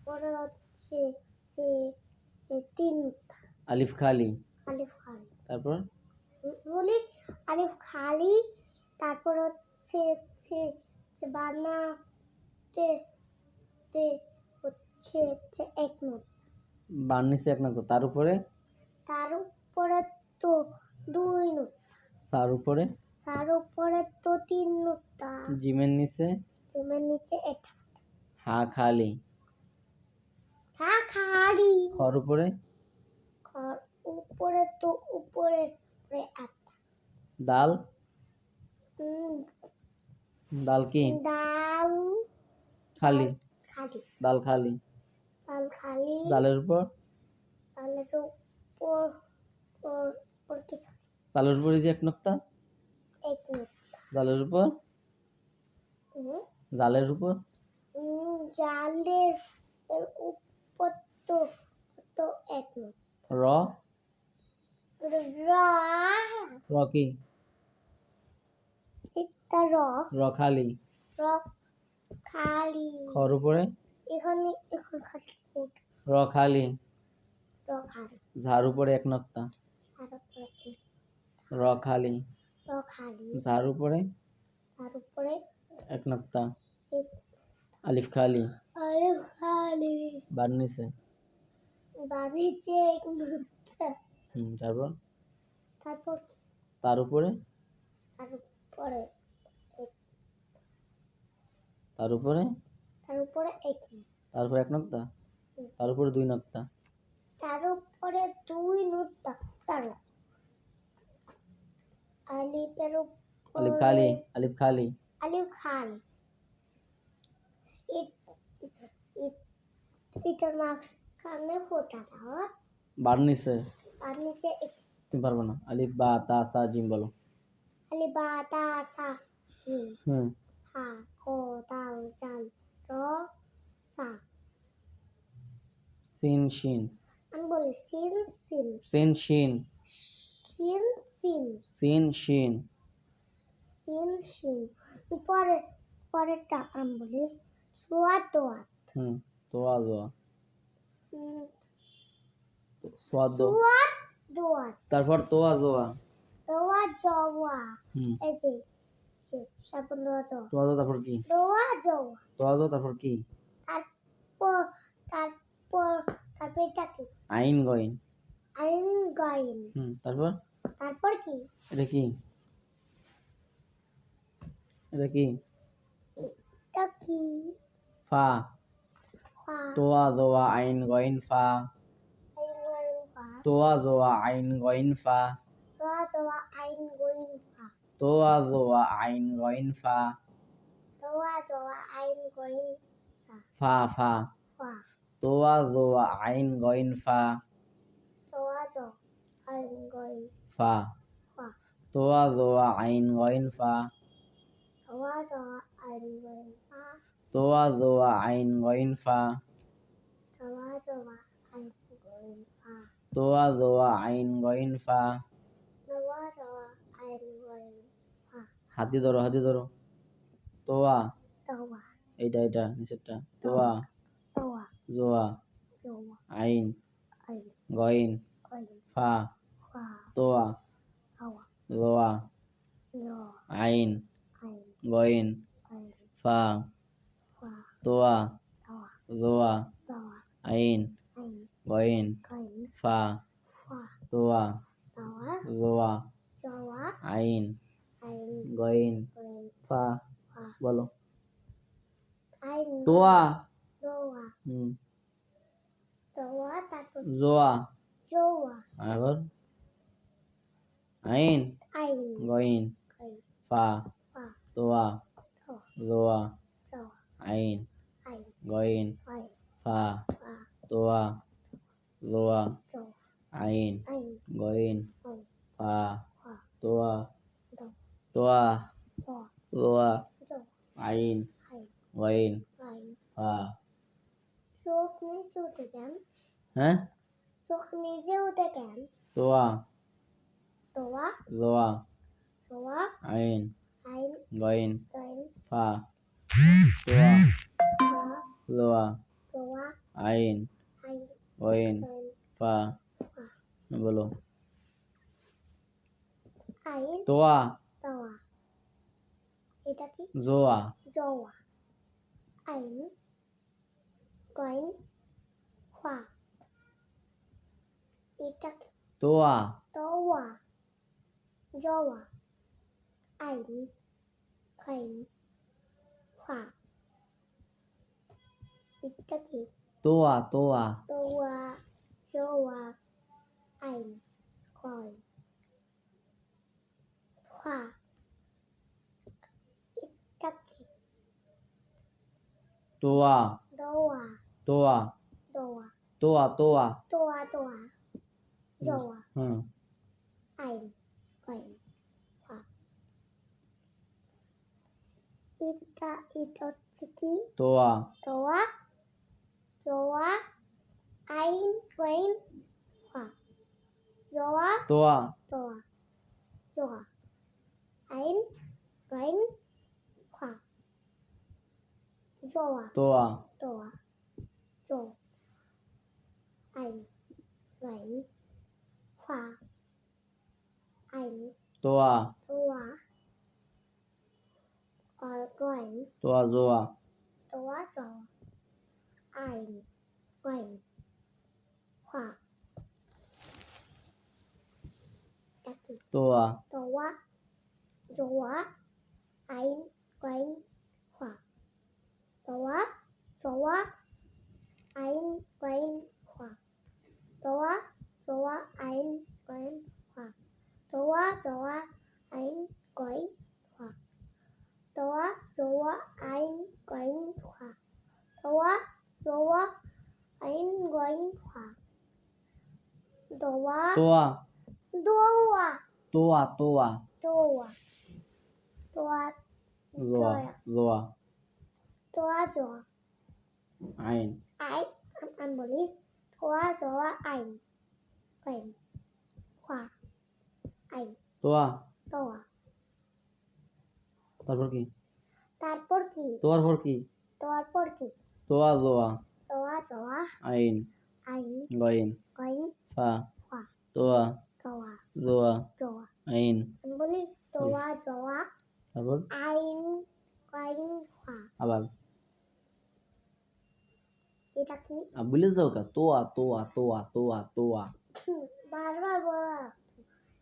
তারপরে হচ্ছে যে তিন আলিফ খালি। আলিফ খালি। তারপর বলি আলিফ খালি, তারপর হচ্ছে বানাতে হচ্ছে এক নোট। বান নিচে এক নোট, তার উপরে তো দুই নোট। সার উপরে তো তিন নোট। জিমের নিচে এক। হা খালি। খর উপরে উপরে একটা। দাল কি? ডাল খালি। খালি। দাল খালি। দালের উপর দালের উপরে যে এক নোক্তা। জালের উপর জালের উপর তো এক নোট। র কি? র খালি। খর উপরে র খালি। ঝাড় উপরে এক নোক্তা। র খালি। ঝাড় উপরে এক নোক্তা। আলিফ খালি। বার নিচে এক নোক্তা। তারপর তারপর তার উপরে তার উপরে এক নোট। তারপর এক নোক্তা। তার উপরে দুই নোক্তা। তার উপরে দুই নোক্তা। আলিফের আলিফ খালি। আলিফ খালি। এটার মাঝখানে ফোঁটা দাও। বার নিচে আর নিচে তুমি পারবো না। আলিফ বা তা সা জিম বলো। আলিফ বা তা সা জিম। হা কো দাল জাল র সা। সিন শিন। আমি বলি সিন শিন। সিন শিন। সিন শিন। সিন শিন। সিন শিন। পরেরটা আমি বলি সোয়াদ দোয়াত। তোয়া জোয়া। সোয়াদ দোয়াত। তারপর তোয়া জোয়া। তোয়া জওয়া। এই যে তারপর তোয়া জোয়া তারপর কি? তোয়া জওয়া। তোয়া জোয়া তারপর কি? তারপর এটা কি? আইন গইন। তারপর কি? এটা কি? এটা কি? ফা। তোয়া জোয়া আইন গইন ফা। তোয়া জোয়া আইন গইন ফা। তোয়া জোয়া আইন গইন ফা। ফা ফা। তোয়া জোয়া আইন গইন ফা। ফা। তোয়া জোয়া আইন গইন ফা। তোয়া জোয়া আইন গইন ফা। তোয়া জোয়া আইন গইন ফা। হাতি ধরো হাতি ধরো। তোয়া এটা নিচেরটা। তোয়া জোয়া আইন গইন ফা। তোয়া জোয়া আইন গইন ফা। তোয়া জোয়া আইন গইন ফা। তোয়া জোয়া আইন গইন ফা। বলো তোয়া জোয়া আবার আইন গইন ফা। তোয়া জোয়া আইন গইন ফা। তোয়া জোয়া আইন গইন ফা। তোয়া জোয়া আইন গইন ফা। চোখ নিচে উঠে কেন? তোয়া জোয়া জোয়া আইন আইন গইন গইন ফা। তোয়া জোয়া জোয়া আইন আইন গইন গইন ফা ফা বলো আইন তোয়া তাওয়া এটা কি জোয়া জওয়া আইন গইন ফা এটা কি তোয়া তাওয়া জওয়া আইন গইন ফা এটা কি তোয়া তোয়া তাওয়া জওয়া আইন গইন ফা এটা কি তোয়া দোয়া তোয়া দোয়া তোয়া তোয়া তোয়া তোয়া জওয়া হুম আইন গইন ফা এটা হচ্ছে কি তোয়া তোয়া জওয়া আইন গইন ফা জওয়া তোয়া তোয়া জওয়া আইন গইন ফা জওয়া তোয়া তোয়া জো আইন গইন ফা আইন তোয়া তোয়া আর গইন তোয়া জোয়া তোয়া জওয়া আইন গইন ফা একই তোয়া তোয়া জওয়া আইন গইন ফা তোয়া জওয়া আইন গইন ফা তোয়া জওয়া আইন গইন ফা তোয়া জওয়া আইন গইন ফা তোয়া জওয়া আইন গইন ফা তোয়া জওয়া আইন গইন ফা তোয়া তোয়া দোয়া তোয়া তোয়া তোয়া তোয়া জোয়া জোয়া তোয়া জওয়া আইন আই আমি বলি তোয়া জওয়া আইন গইন ফা আইন তোয়া তোয়া তারপর কি তারপর কি তোয়ার পর কি তারপর কি তোয়া জোয়া তোয়া জওয়া আইন আইন গইন গইন ফা ফা তোয়া তোয়া জোয়া জওয়া আইন আমি বলি তোয়া জওয়া তারপর আইন গইন ফা আবার এটা কি বলে যাও কা তোয়া তোয়া তোয়া তোয়া তোয়া বারবার বলা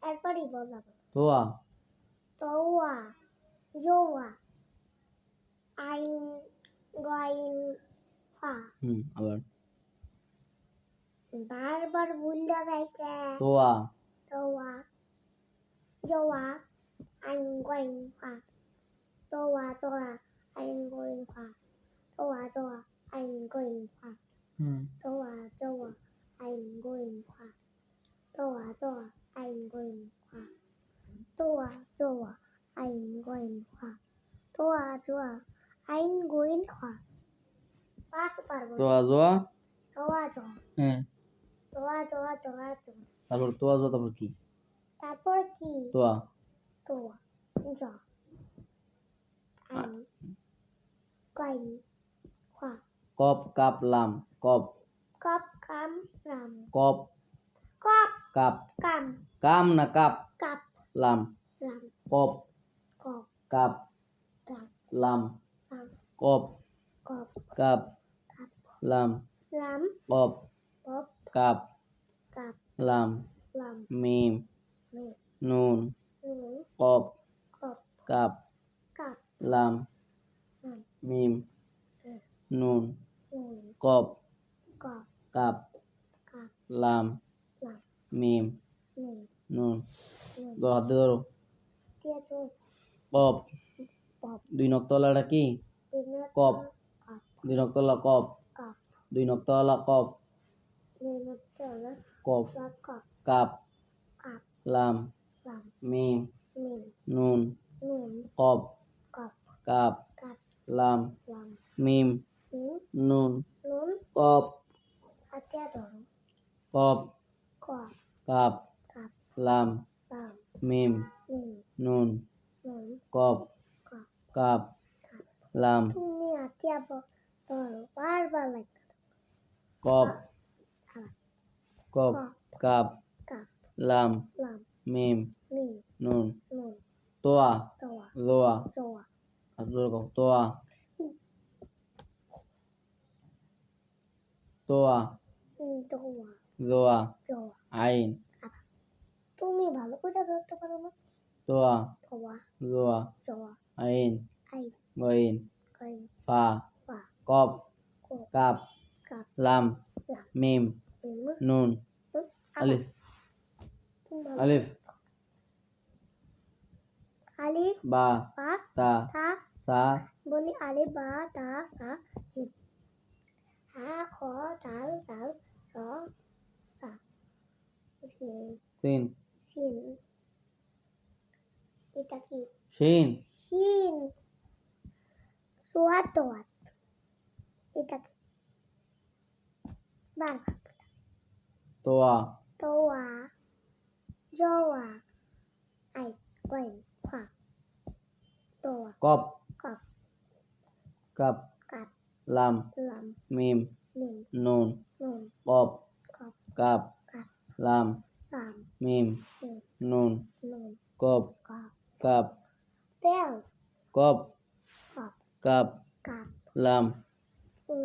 একবারই বলা তোয়া তোয়া জওয়া আইন গইন ফা আবার বারবার ভুলটা যাইছে তোয়া তোয়া জওয়া আইন গইন ফা তোয়া জওয়া আইন গইন ফা তোয়া জওয়া আইন গইন ফা তোয়া জওয়া আইন গইন ফা তোয়া জওয়া আইন গইন ফা তোয়া জওয়া আইন গইন ফা তোয়া জওয়া আইন গইন ফা পাঁচ পারবো তোয়া জোয়া তোয়া জওয়া হ্যাঁ তোয়া জওয়া তোয়া জওয়া তারপর তোয়া জোয়া তারপর কি তারপর কি তোয়া তোয়া জওয়া আইন গইন ফা কপ কাপ লাম কপ কপ কাম রাম কপ কপ কাপ কাম কাম না কাপ কাপ লাম রাম কপ কপ কাপ কাম লাম রাম কপ কপ কাপ কাপ লাম রাম কপ কপ কাপ কাপ লাম রাম মিম মে নুন নুন কপ কপ কাপ কাপ লাম রাম মিম মে নুন নুন কপ কপ কাপ কাপ লাম রাম মিম মে নুন নুন হাত দিয়ে ধরো দিয়ে তো কপ পপ দুই নক্তওয়ালাটা কি বিনা কপ কাপ দুই নক্তওয়ালা কপ কাপ দুই নক্তওয়ালা কপ বিনা চলা কপ কাপ কাপ কাপ লাম রাম মিম মে নুন নুন কপ কপ কাপ কাপ লাম রাম মিম মিম নুন নুন কপ হাতে ধরো কপ কপ কাপ কাপ লাম রাম মিম মিম নুন নুন কপ কপ কাপ কাপ লাম তুমি হাতে ধরো বারবার লাগবে কফ হ্যাঁ কফ কাপ কাপ লাম লাম মিম মিম নুন নুন তোয়া তোয়া জোয়া জোয়া তোয়া তোয়া তোয়া জোয়া জোয়া আইন তুমি ভালো করে ধরতে পারো না তোয়া তোয়া জোয়া জোয়া আইন আই গইন কইন ফা পা কফ কো কাপ কাপ লাম লাম মিম মিম নুন নুন আলিফ তুমি ভালো আলিফ আলিফ বা বা তা তা সা বলি আলিফ বা তা সা জিম হা খ দাল জাল র সা সিন সিন এটা কি শিন শিন সোয়াত তোয়াত এটা কি বারবার তোয়া তোয়া জোয়া আই কইন খা তোয়া কফ কাপ কাপ কাপ লাম লাম মিম মিম নুন নুন কফ কাপ কাপ কাপ লাম লাম মিম মিম নুন নুন কফ কাপ কাপ বেল কফ কাপ কাপ কাপ লাম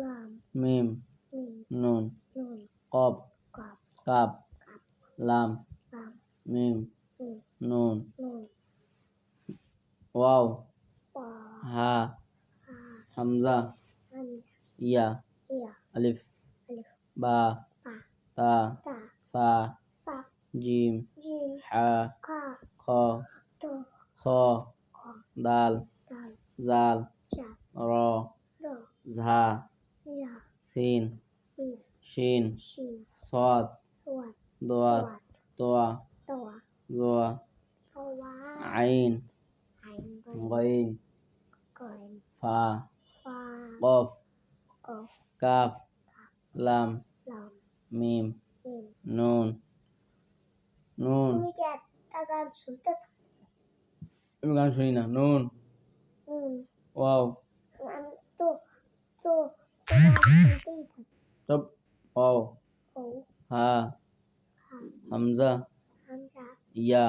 লাম মিম মিম নুন নুন কফ কাপ কাপ কাপ লাম লাম মিম মিম নুন নুন ওয়াও পা হা হা হামজা হামজা ইয়া ইয়া আলিফ আলিফ বা পা তা তা ফা সা জিম জিম হা খা খ তো খ খ দাল দাল জাল চা র র ঝা ইয়া সিন সি শিন শিন সদ সোয়াত দোয়া তোয়াত তোয়া তোয়া জোয়া তোয়া আইন আইন বই গইন কইন ফা ফা কফ কফ কাফ লাম লাম মিম মিম নুন নুন তুমি কি একটা গান শুনতে চাও আমি গান শুনি না নুন হুম ওয়াও আমি তো তো তো গান শুনতেই থাকি সব ওয়াও ও হা হা হামজা হামজা ইয়া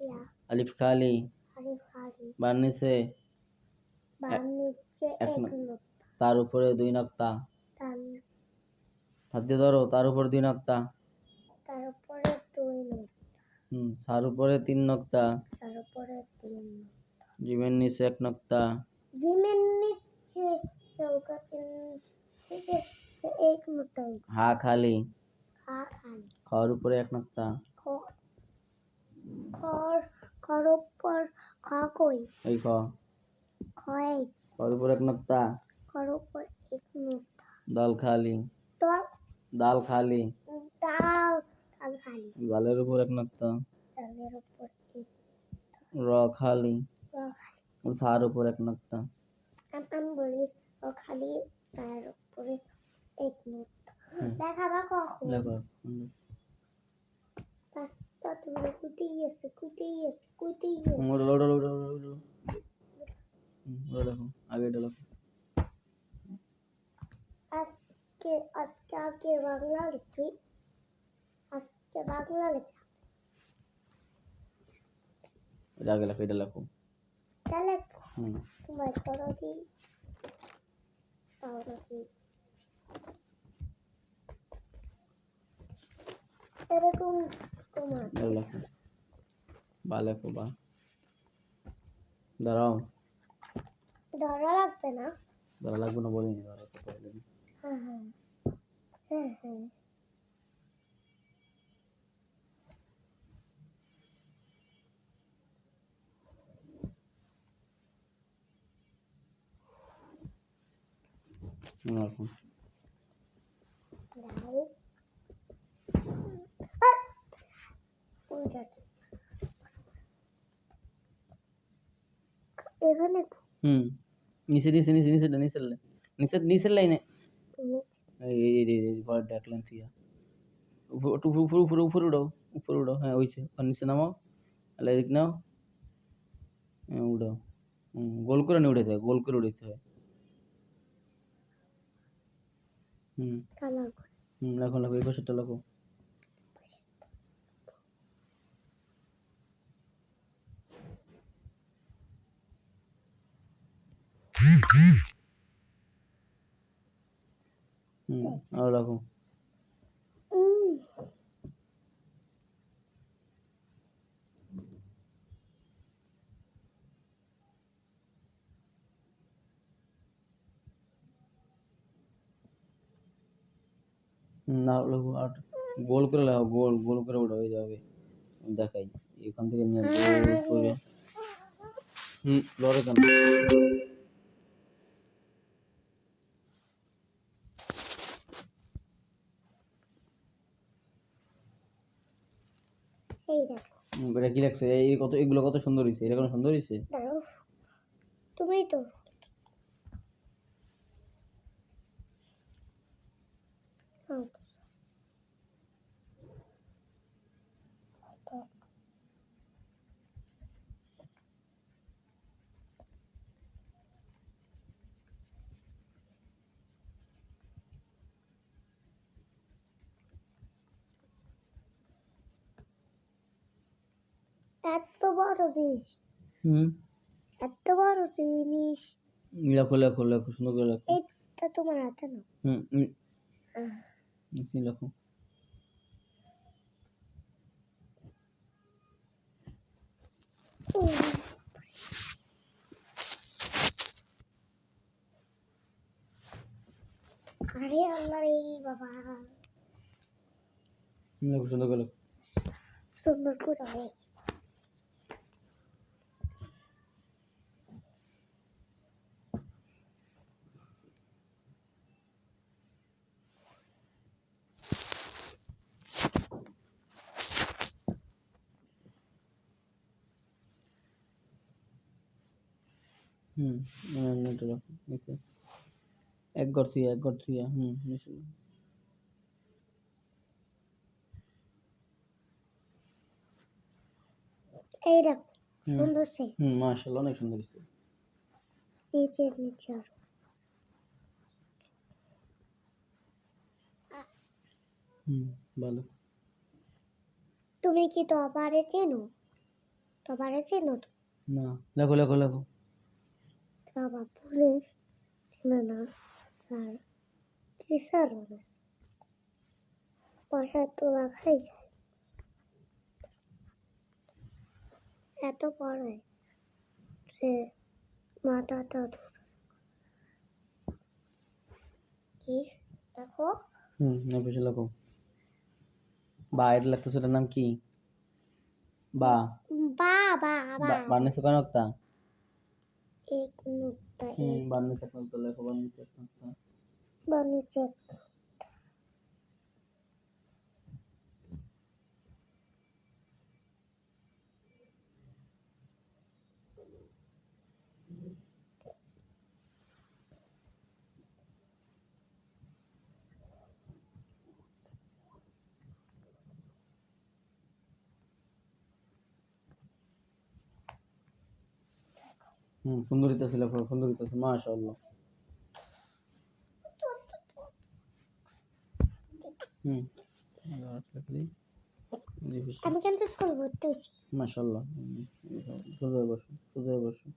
ইয়া আলিফ খালি আলিফ খালি বানিসে বাম নিচে এক এক ন- নুক্তা তার উপরে দুই নক্তা তার হাত দিয়ে ধরো তার উপর দুই নক্তা তার উপরে দুই নুক্তা সার উপরে তিন নক্তা তার উপরে তিন নুক্তা জিমের নিচে এক নক্তা জিমের নিচে চৌকাঠের নিচে সে এক নুক্তা হা খালি খা খালি খাওয়ার উপরে এক নক্তা খর খর উপর খ কই এই খ খয়েছে খাওয়ার উপর এক নক্তা খর উপর এক নুক্তা দাল খালি তো দাল খালি ডাল ডাল খালি গালের উপর এক নক্তা ডালের উপর এক র খালি র খালি সার উপর এক নক্তা আমি বলি র খালি সার উপরে এক নুক্তা দেখাবা কখন লেখো পাঁচটা তুমি কুটেই আছে কুটেই আছে কুটেই আছে ওটা ওটা ওটা ওটা ওটা ওটা লেখো আগে এটা লেখো আজকে আজকে আগে বাংলা লিখি আজকে বাংলা লিখি এটা আগে লেখো এটা লেখো তাহলে তোমার করো কি তাহলে কি এরকম তোমার এটা লেখো বা লেখো বা দাঁড়াও ধরা লাগবে না দাঁড়া লাগবে না বলিনি দাঁড়া তো পরে হ্যাঁ হ্যাঁ হ্যাঁ হ্যাঁ লেখো দাও এখানে নিচে নিচে নিচে নিচে নিচে নিচে নিচের লাইনে এই পরে দেখলেন তুই উপরে উপরে উপরে উপরে উঠাও হ্যাঁ ওইছে আর নিচে নামাও তাহলে এদিক নাও হ্যাঁ উঠাও গোল করে নিয়ে উঠাইতে হয় গোল করে উঠাইতে হয় হুম কালার করে লেখো লেখো এই পাশেরটা লেখো। আরো লেখো। না লেখো আর গোল করে লেখো, গোল গোল করে ওটা হয়ে যাবে। দেখাই এখান থেকে নিয়ে গোল করে লড়ে কেন? এই দেখো এটা কি লাগছে? এই কত এগুলো কত সুন্দর হয়েছে, এটা কোনো সুন্দর হয়েছে? দাঁড়াও তুমি তো এত বড় জিনিস এত বড় জিনিস লেখো লেখো লেখো সুন্দর করে লেখো। এটা তোমার হাতে না লেখো। আরে আল্লাহ রে বাবা লেখো সুন্দর করে লেখো। সুন্দর করে এটা লেখো নিচে এক ঘর থুইয়া এক ঘর থুইয়া নিচে এই দেখো সুন্দর সে মাশাআল্লাহ অনেক সুন্দর হয়েছে। নিচে নিচে আরো ভালো। তুমি কি তবারে চেনো? তবারে চেনো তো? না লেখো লেখো লেখো। বাবা ভুলে চেনো না স্যার কি স্যার পয়সা তো রাখাই যায় এত পড়ে যে মাথাটা ধরে কি দেখো না বেশি লেখো। বা এটা লাগতেছে, এটার নাম কি? বা বা বা বা বার্নিসে কয় নক্তা? এক নুক্তা বার্নিসে এক নক্তা লেখো, বার্নিসে এক নক্তা। বা নিচে সুন্দর হইতাছে লেখো, সুন্দর হইতাছে মাশাআল্লাহ। আমি কিন্তু স্কুল ভর্তি হয়েছি মাশাআল্লাহ। সোজা বসো, সোজা বসো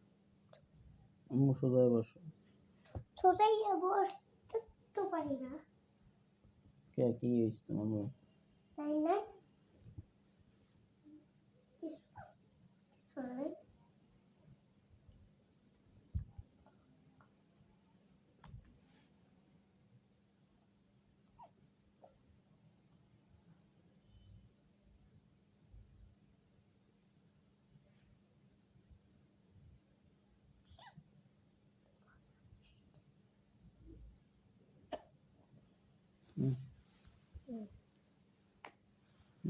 আম্মু, সোজা বসো। সোজাই বসতে তো পারি না কে কি হয়েছে তোমার আম্মু? তাই না সরি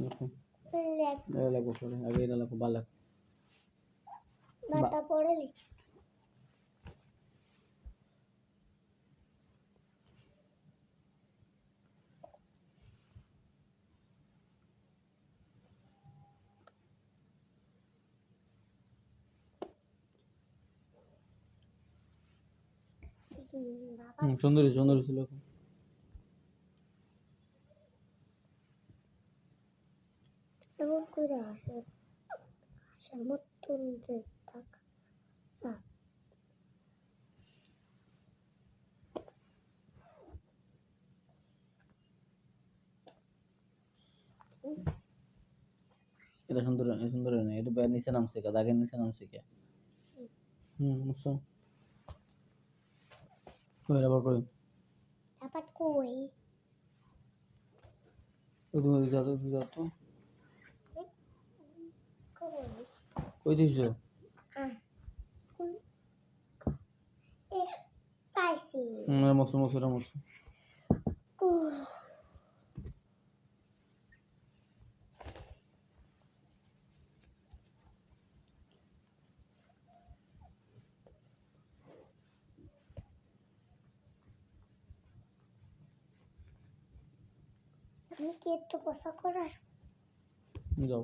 লেখো লেখো করে আগে এটা লেখো, বা লেখো। বাটা পড়ে লিখি বাবা সুন্দর হয়েছে, সুন্দর হয়েছে লেখো। এমন করে আসে আসার মতন যে থাক সা এটা সুন্দর সুন্দর না এটা বাইরে নিচে নামছে কে দাগের নিচে নামছে কে বুঝছো কই আবার কই আপাত কই তুমি যাও তো কই কই দিছো আহ কই এ পাইছি মস্ত মস্ত আমি কি একটু পোশাক করে আসবো যাও